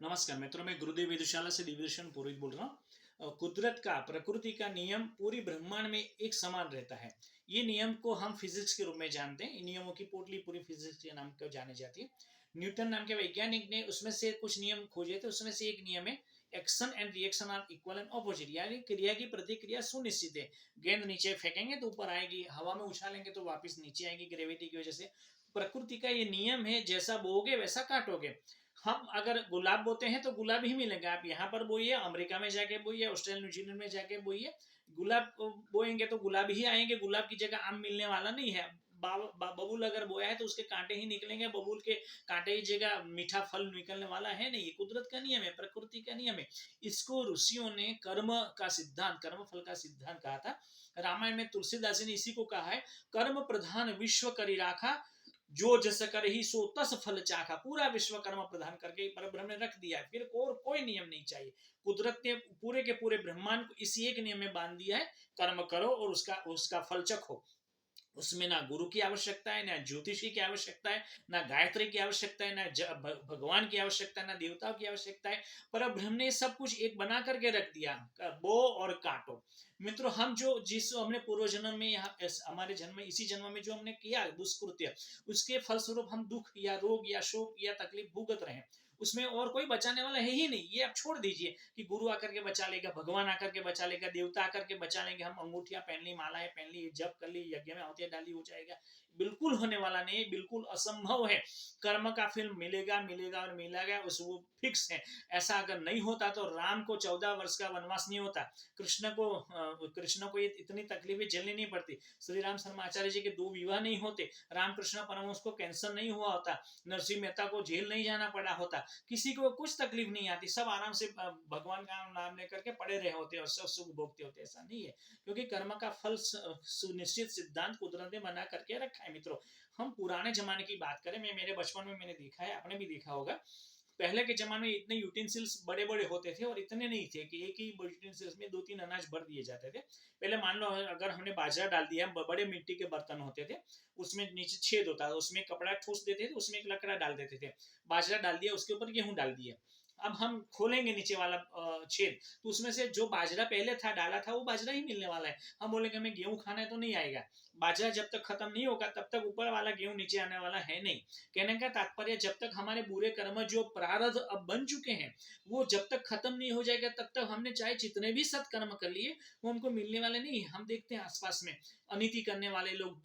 नमस्कार मित्रों, मैं गुरुदेव वेधशाला से दिव्यदर्शन पुरोहित बोल रहा हूँ। कुदरत का, प्रकृति का नियम पूरी ब्रह्मांड में एक समान रहता है। ये नियम को हम फिजिक्स के रूप में जानते हैं। इन नियमों की पोटली पूरी फिजिक्स के नाम पर जानी जाती है। न्यूटन नाम के वैज्ञानिक ने उसमें से कुछ नियम खोजे थे। उसमें से एक नियम है, action and reaction are equal and opposite, यानी क्रिया की प्रतिक्रिया सुनिश्चित है। गेंद नीचे फेंकेंगे तो ऊपर आएगी, हवा में उछालेंगे तो वापस नीचे आएगी ग्रेविटी की वजह से। प्रकृति का ये नियम है, जैसा बोओगे वैसा काटोगे। हम अगर गुलाब बोते हैं तो गुलाब ही मिलेगा। आप यहाँ पर बोइए, अमेरिका में जाके बोइए, ऑस्ट्रेलिया न्यूजीलैंड में जाके बोइए, गुलाब बोएंगे तो गुलाब ही आएंगे। गुलाब की जगह आम मिलने वाला नहीं है। बबूल अगर बोया है तो उसके कांटे ही निकलेंगे। बबूल के कांटे की जगह मीठा फल निकलने वाला है नहीं। ये कुदरत का नियम है, प्रकृति का नियम है। इसको ऋषियों ने कर्म का सिद्धांत, कर्म फल का सिद्धांत कहा था। रामायण में तुलसीदास जी ने इसी को कहा है, कर्म प्रधान विश्व करी राखा, जो जस कर ही सो तस फल चाखा। पूरा विश्व कर्म प्रदान करके परब्रह्म ने रख दिया है, फिर और कोई नियम नहीं चाहिए। कुदरत ने पूरे के पूरे ब्रह्मांड को इसी एक नियम में बांध दिया है, कर्म करो और उसका उसका फल चखो। उसमें ना गुरु की आवश्यकता है, ना ज्योतिषी की आवश्यकता है, ना गायत्री की आवश्यकता है, ना भगवान की आवश्यकता है, ना देवताओं की आवश्यकता है। पर ब्रह्म ने सब कुछ एक बना करके रख दिया, बो और काटो। मित्रों, हम जो जिस हमने पूर्व जन्म में यहाँ हमारे जन्म में, इसी जन्म में जो हमने किया दुष्कृत्य, उसके फलस्वरूप हम दुख या रोग या शोक या तकलीफ भुगत रहे हैं। उसमें और कोई बचाने वाला है ही नहीं। ये आप छोड़ दीजिए कि गुरु आकर के बचा लेगा, भगवान आकर के बचा लेगा, देवता आकर के बचा लेंगे, हम अंगूठियां पहन ली, मालाएं पहन ली, जप कर ली, यज्ञ में आहुतियां डाली, हो जाएगा। बिल्कुल होने वाला नहीं, बिल्कुल असंभव है। कर्म का फल मिलेगा मिलेगा और मिलेगा, उस वो फिक्स है। ऐसा अगर नहीं होता तो राम को 14 वर्ष का वनवास नहीं होता। कृष्ण को ये इतनी तकलीफें झेलनी नहीं पड़ती। श्री राम शर्माचार्य जी के 2 विवाह नहीं होते। रामकृष्ण परमहंस को कैंसर नहीं हुआ होता। नरसिंह मेहता को जेल नहीं जाना पड़ा होता। किसी को कुछ तकलीफ नहीं आती। सब आराम से भगवान का नाम लेकर के पड़े रहे होते और सब सुख भोगते होते। ऐसा नहीं है, क्योंकि कर्म का फल सुनिश्चित सिद्धांत कुदरत ने बना करके रखा है। मित्रों, हम पुराने जमाने की बात करें, मैं मेरे बचपन में मैंने देखा है, आपने भी देखा होगा। पहले के जमाने में इतने यूटेंसिल्स बड़े बड़े होते थे और इतने नहीं थे कि एक ही यूटेंसिल्स में 2-3 अनाज भर दिए जाते थे। पहले मान लो अगर हमने बाजरा डाल दिया, बड़े मिट्टी के बर्तन होते थे, उसमें नीचे छेद होता था, उसमें कपड़ा ठूस देते थे, उसमें एक लकड़ा डाल देते थे, बाजरा डाल दिया, उसके ऊपर गेहूं डाल दिया। अब हम खोलेंगे नीचे वाला छेद, तो उसमें से जो बाजरा पहले था डाला था वो बाजरा ही मिलने वाला है। हम बोलेंगे हमें गेहूं खाना है तो नहीं आएगा। बाजरा जब तक खत्म नहीं होगा तब तक ऊपर वाला गेहूं नीचे आने वाला है नहीं। कहने का तात्पर्य, जब तक हमारे बुरे कर्म जो प्रारब्ध अब बन चुके हैं, वो जब तक खत्म नहीं हो जाएगा तब तक हमने चाहे जितने भी सत्कर्म कर लिए वो हमको मिलने वाले नहीं। हम देखते हैं आसपास में अनिति करने वाले लोग,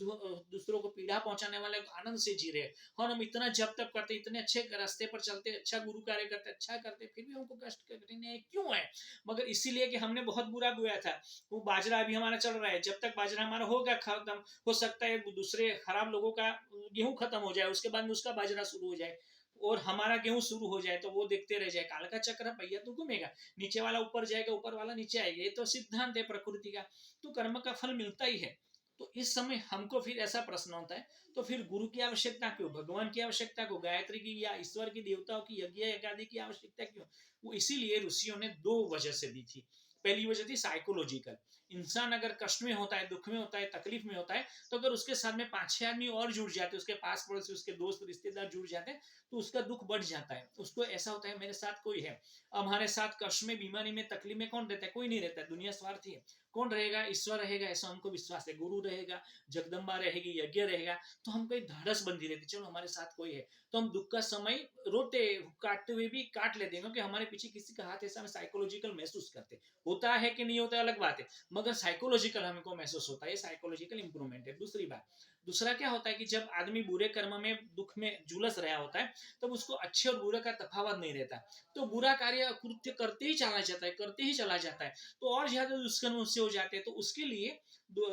दूसरों को पीड़ा पहुंचाने वाले आनंद से जी रहे, और हम इतना जब तक करते, इतने अच्छे रास्ते पर चलते, अच्छा गुरु कार्य करते, अच्छा करते, फिर भी हमको कष्ट कठिनाई क्यों है? मगर इसीलिए कि हमने बहुत बुरा बोया था। वो बाजरा अभी हमारा चल रहा है, जब तक बाजरा हमारा होगा खत्म, हो सकता है दूसरे खराब लोगों का गेहूं खत्म हो जाए, उसके बाद में उसका बाजरा शुरू हो जाए और हमारा गेहूं शुरू हो जाए, तो वो देखते रह जाए। काल का चक्र पहिया तो घूमेगा, नीचे वाला ऊपर जाएगा, ऊपर वाला नीचे आएगा। ये तो सिद्धांत है प्रकृति का। तो कर्म का फल मिलता ही है। तो इस समय हमको फिर ऐसा प्रश्न होता है, तो फिर गुरु की आवश्यकता क्यों, भगवान की आवश्यकता क्यों, गायत्री की या ईश्वर की, देवताओं की, यज्ञ आदि की आवश्यकता क्यों? वो इसीलिए ऋषियों ने 2 वजह से दी थी। पहली वजह थी साइकोलॉजिकल। इंसान अगर कष्ट में होता है, दुख में होता है, तकलीफ में होता है, तो अगर उसके साथ में 5-6 आदमी और जुड़ जाते, उसके पास पड़ोसी, उसके दोस्त रिश्तेदार जुड़ जाते, तो उसका दुख बढ़ जाता है। उसको ऐसा होता है मेरे साथ कोई है। अब हमारे साथ कष्ट में, बीमारी में, तकलीफ में कौन रहता है? कोई नहीं रहता है। दुनिया स्वार्थी है। कौन रहेगा? ईश्वर रहेगा, ऐसा हमको विश्वास है। गुरु रहेगा, जगदम्बा रहेगी, यज्ञ रहेगा, तो हमको एक ढाढ़स बंधी रहती, चलो हमारे साथ कोई है। तो हम दुख का समय रोते काटते हुए भी काट लेते हैं, क्योंकि हमारे पीछे किसी का हाथ ऐसा, हम साइकोलॉजिकल महसूस करते। होता है कि नहीं होता है अलग बात है, मगर साइकोलॉजिकल हमको महसूस होता है। साइकोलॉजिकल इंप्रूवमेंट है। दूसरी बात, दूसरा क्या होता है कि जब आदमी बुरे कर्म में, दुख में झुलस रहा होता है, तब उसको अच्छे और बुरे का तफावत नहीं रहता। तो बुरा कार्य कृत्य करते ही चला जाता है, करते ही चला जाता है, तो और ज्यादा दुष्कर्म उससे हो जाते हैं। तो उसके लिए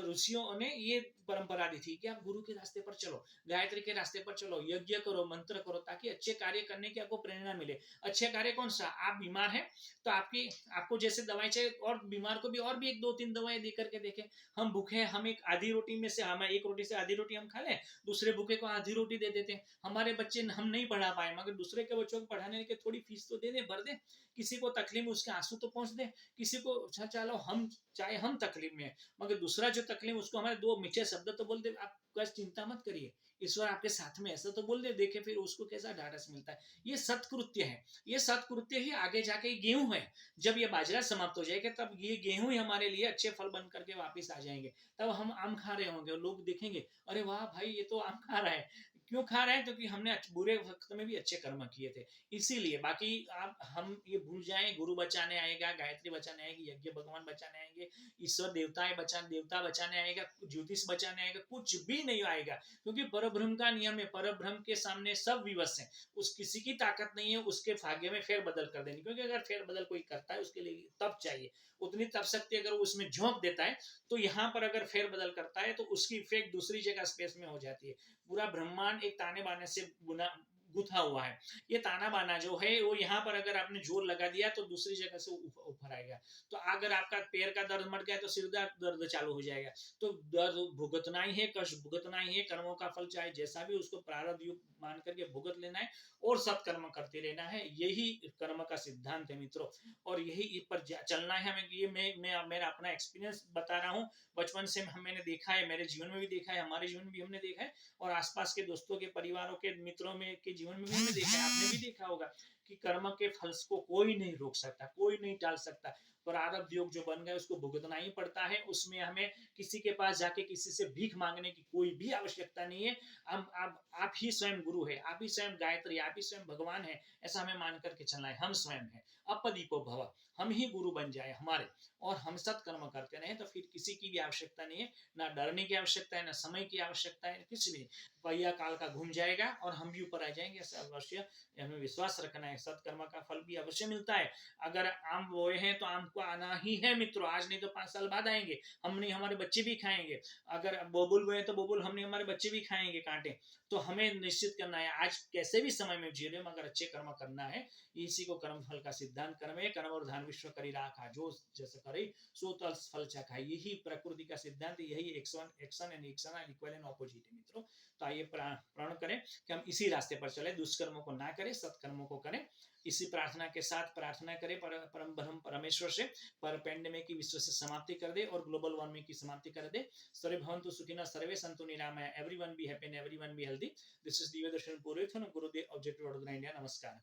ऋषियों ने ये परंपरा दी थी कि आप गुरु के रास्ते पर चलो, गायत्री के रास्ते पर चलो, यज्ञ करो, मंत्र करो, ताकि अच्छे कार्य करने की आपको प्रेरणा मिले। अच्छे कार्य कौन सा? आप बीमार हैं तो आपको जैसे दवाई चाहिए, और बीमार को भी और भी 1-2-3 दवाएं दे करके देखें। हम भूखे हैं, हम एक आधी रोटी में से, हम एक रोटी से आधी रोटी हम खा लें, दूसरे भूखे को आधी रोटी दे देते हैं। हमारे बच्चे हम नहीं पढ़ा पाए, मगर दूसरे के बच्चों को पढ़ाने के थोड़ी फीस तो दे दे, भर दे। किसी को तकलीफ में, उसके आंसू तो पहुंच दे। किसी को अच्छा चलो, हम चाहे हम तकलीफ में, मगर दूसरा जो तकलीफ, उसको हमारे 2 मीठे शब्द तो बोल दे, आप बस चिंता मत करिए, ईश्वर आपके साथ में, ऐसा तो बोल दे, देखे फिर उसको कैसा ढाढ़स मिलता है। ये सत्कृत्य है, ये सत्कृत्य ही आगे जाके गेहूं है। जब ये बाजरा समाप्त हो जाएगा तब ये गेहूं ही हमारे लिए अच्छे फल बन करके वापिस आ जाएंगे। तब हम आम खा रहे होंगे और लोग देखेंगे, अरे वाह भाई ये तो आम खा रहा है। क्यों खा रहा है? क्योंकि हमने बुरे वक्त में भी अच्छे कर्म किए थे, इसीलिए। बाकी आप हम ये भूल जाएं, गुरु बचाने आएगा, गायत्री बचाने आएगी, यज्ञ भगवान बचाने आएंगे, ईश्वर देवता बचाने आएगा, ज्योतिष बचाने आएगा, कुछ भी नहीं आएगा। क्योंकि परब्रह्म का नियम है, परब्रह्म के सामने सब विवश है। उस किसी की ताकत नहीं है उसके भाग्य में फेर बदल कर देनी। क्योंकि अगर फेर बदल कोई करता है उसके लिए तप चाहिए, उतनी तप शक्ति अगर उसमें झोंक देता है तो यहाँ पर अगर फेर बदल करता है तो उसकी इफेक्ट दूसरी जगह स्पेस में हो जाती है। पूरा ब्रह्मांड एक ताने बाने से गुना गुथा हुआ है। ये ताना बाना जो है वो यहाँ पर अगर आपने जोर लगा दिया तो दूसरी जगह से ऊपर आएगा। तो अगर आपका पैर का दर्द मट गया तो सिर दर्द चालू हो जाएगा। तो दर्द भुगतना ही है, कष्ट भुगतना ही है। कर्मों का फल चाहे जैसा भी उसको प्रारब्ध युग मान करके भुगत लेना है और सत्कर्म करते रहना है। यही कर्म का सिद्धांत है मित्रों, और यही पर चलना है हमें। ये मैं मेरा अपना एक्सपीरियंस बता रहा हूँ। बचपन से मैंने देखा है, मेरे जीवन में भी देखा है, हमारे जीवन में भी हमने देखा है, और आसपास के दोस्तों के, परिवारों के, मित्रों में के जीवन में भी हमने देखा है। आपने भी देखा होगा कि कर्म के फल को कोई नहीं रोक सकता, कोई नहीं टाल सकता। प्रारब्ध योग जो बन गए उसको भुगतना ही पड़ता है। उसमें हमें किसी के पास जाके किसी से भीख मांगने की कोई भी आवश्यकता नहीं है। आप ही स्वयं गुरु है, आप ही स्वयं गायत्री, आप ही स्वयं भगवान है, ऐसा हमें मान करके चलना है। हम स्वयं है, अपदीपो भव, हम ही गुरु बन जाए हमारे, और हम सत्कर्म करते रहे तो फिर किसी की भी आवश्यकता नहीं है। ना डरने की आवश्यकता है, ना समय की आवश्यकता है, कुछ भी। पहिया काल का घूम जाएगा और हम भी ऊपर आ जाएंगे, ऐसा अवश्य हमें विश्वास रखना है। सत्कर्म का फल भी अवश्य मिलता है। अगर आम बोए हैं तो आम को आना ही है मित्रों, आज नहीं तो 5 साल बाद आएंगे। हम नहीं, हमारे बच्चे भी खाएंगे। अगर बोबुल बोए तो बोबुल हम नहीं, हमारे बच्चे भी खाएंगे कांटे। तो हमें निश्चित करना है आज कैसे भी समय में जी रहे, मगर अच्छे कर्म करना है। इसी को कर्म फल का सिद्धांत कर्म है। कर्म और धान विश्व करी राखा, जो जैसे करे सो तल फल चखा। यही प्रकृति का सिद्धांत, यही action and equal and opposite है मित्रों। तो आइए प्रण करें कि हम इसी रास्ते पर चले, दुष्कर्मों को ना करें, सत्कर्मों को करें। इसी प्रार्थना के साथ प्रार्थना करें परम ब्रह्म परमेश्वर से, पर पेंडेमिक की विश्व से समाप्ति कर दे और ग्लोबल वार्मिंग की समाप्ति कर दे। सर्वे भवन्तु सुखिनः, सर्वे सन्तु निरामया, everyone be happy and everyone be healthy. This is Divya Darshan Purohit, Gurudev, objective Vadodara, India. नमस्कार।